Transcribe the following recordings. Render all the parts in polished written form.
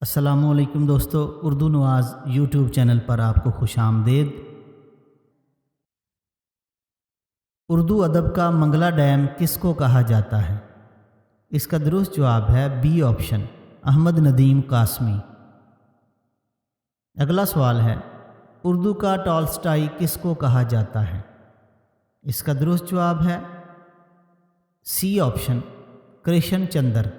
السلام علیکم دوستو، اردو نواز یوٹیوب چینل پر آپ کو خوش آمدید۔ اردو ادب کا منگلہ ڈیم کس کو کہا جاتا ہے؟ اس کا درست جواب ہے بی آپشن، احمد ندیم قاسمی۔ اگلا سوال ہے، اردو کا ٹالسٹائی کس کو کہا جاتا ہے؟ اس کا درست جواب ہے سی آپشن، کرشن چندر۔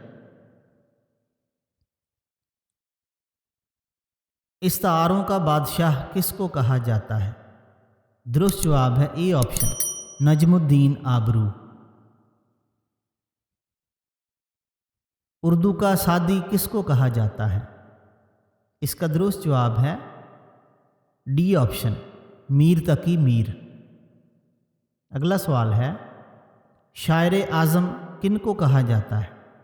استعاروں کا بادشاہ کس کو کہا جاتا ہے؟ درست جواب ہے اے آپشن، نجم الدین آبرو۔ اردو کا سعدی کس کو کہا جاتا ہے؟ اس کا درست جواب ہے ڈی آپشن، میر تقی میر۔ اگلا سوال ہے، شاعر اعظم کن کو کہا جاتا ہے؟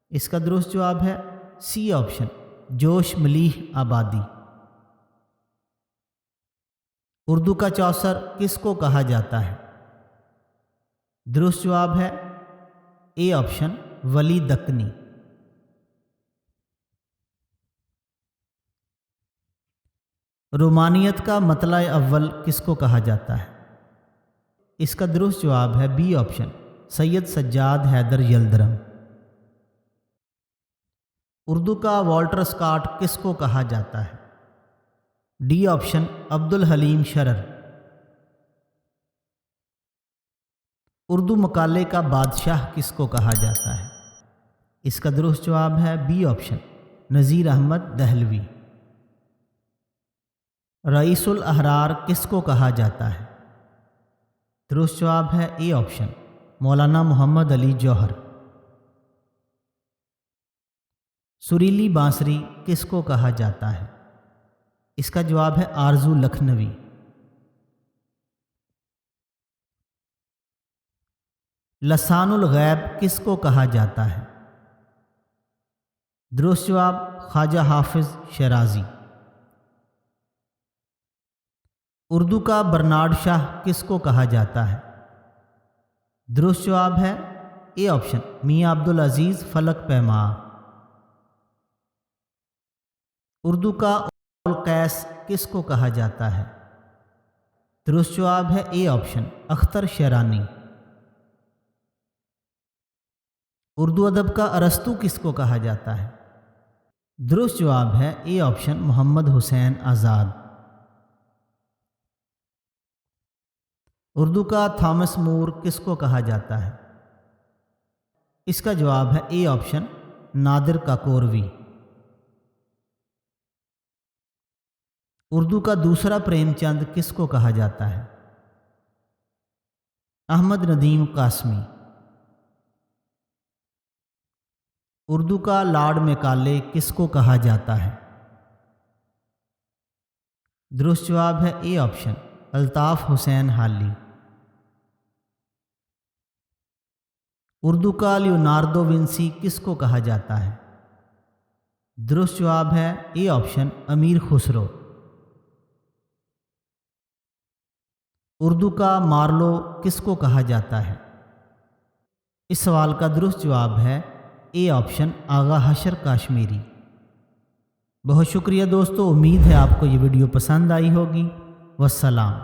اس کا درست جواب ہے سی آپشن، جوش ملیح آبادی۔ اردو کا چوسر کس کو کہا جاتا ہے؟ درست جواب ہے اے آپشن، ولی دکنی۔ رومانیت کا مطلع اول کس کو کہا جاتا ہے؟ اس کا درست جواب ہے بی آپشن، سید سجاد حیدر یلدرم۔ اردو کا والٹر اسکاٹ کس کو کہا جاتا ہے؟ ڈی آپشن، عبد الحلیم شرر۔ اردو مقالے کا بادشاہ کس کو کہا جاتا ہے؟ اس کا درست جواب ہے بی آپشن، نذیر احمد دہلوی۔ رئیس الاحرار کس کو کہا جاتا ہے؟ درست جواب ہے اے آپشن، مولانا محمد علی جوہر۔ سریلی بانسری کس کو کہا جاتا ہے؟ اس کا جواب ہے آرزو لکھنوی۔ لسان الغیب کس کو کہا جاتا ہے؟ درست جواب خواجہ حافظ شیرازی۔ اردو کا برنارڈ شاہ کس کو کہا جاتا ہے؟ درست جواب ہے اے آپشن، میاں عبدالعزیز فلک پیماء۔ اردو کا القیس کس کو کہا جاتا ہے؟ درست جواب ہے اے آپشن، اختر شیرانی۔ اردو ادب کا ارسطو کس کو کہا جاتا ہے؟ درست جواب ہے اے آپشن، محمد حسین آزاد۔ اردو کا تھامس مور کس کو کہا جاتا ہے؟ اس کا جواب ہے اے آپشن، نادر کاکوروی۔ اردو کا دوسرا پریم چند کس کو کہا جاتا ہے؟ احمد ندیم قاسمی۔ اردو کا لارڈ میکالے کس کو کہا جاتا ہے؟ درست جواب ہے اے آپشن، الطاف حسین حالی۔ اردو کا لیونارڈو ونسی کس کو کہا جاتا ہے؟ درست جواب ہے اے آپشن، امیر خسرو۔ اردو کا مارلو کس کو کہا جاتا ہے؟ اس سوال کا درست جواب ہے اے آپشن، آغا حشر کاشمیری۔ بہت شکریہ دوستو، امید ہے آپ کو یہ ویڈیو پسند آئی ہوگی۔ والسلام۔